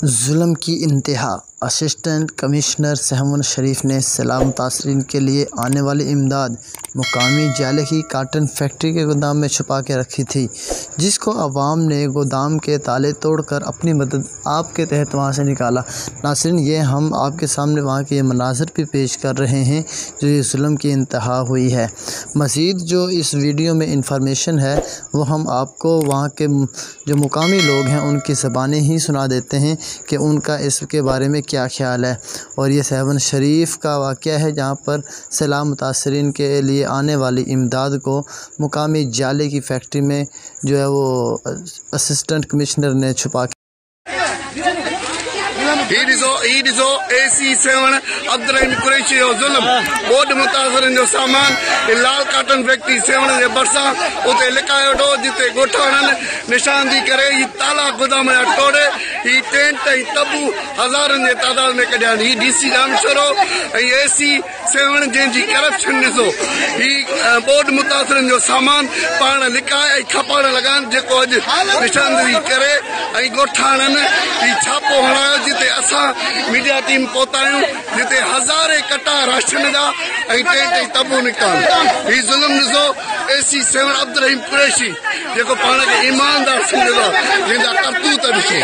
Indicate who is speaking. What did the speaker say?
Speaker 1: ظلم کی انتہا۔ اسسٹنٹ کمشنر سہون شریف نے سیلاب متاثرین کے لیے آنے والی امداد مقامی جالے کی کاٹن فیکٹری کے گودام میں چھپا کے رکھی تھی، جس کو عوام نے گودام کے تالے توڑ کر اپنی مدد آپ کے تحت وہاں سے نکالا۔ ناظرین، یہ ہم آپ کے سامنے وہاں کے یہ مناظر بھی پیش کر رہے ہیں جو یہ ظلم کی انتہا ہوئی ہے۔ مزید جو اس ویڈیو میں انفارمیشن ہے وہ ہم آپ کو وہاں کے جو مقامی لوگ ہیں ان کی زبانیں ہی سنا دیتے ہیں کہ ان کا اس کے بارے میں کیا خیال ہے۔ اور یہ سہون شریف کا واقعہ ہے جہاں پر سیلاب متاثرین کے لیے آنے والی امداد کو مقامی جالے کی فیکٹری میں جو ہے وہ اسسٹنٹ کمشنر نے چھپا کے
Speaker 2: AC7 عبدالرحیم قریشی جو ظلم بوڈ متاثرین جو سامان لال کاٹن فیکٹری 7 کے برساں اتنے لکائے وٹو جتے گوٹھاڑن نشاندہی کرے یہ تالا گودام جا ٹوڑے یہ ٹینٹ تبو ہزارن کے تعداد میں کڈھن یہ DC جا مشورو AC7 جن کی کرپشن ڈسو یہ بوڈ متاثرین جو سامان پان لکائے کھپاڑ لگان جو اج نشاندہی کرے گوٹھاڑن یہ چھاپو ہڑايو جتے اساں میڈیا ٹیم پہتايون جتے ہزارے کٹا راشن جا ٹینٹ تبو نکال یہ ظلم ڈسو AC7 عبدالرحیم قریشی جو پان کے ایماندار سمجھو جن جا کرتوت ڈسو۔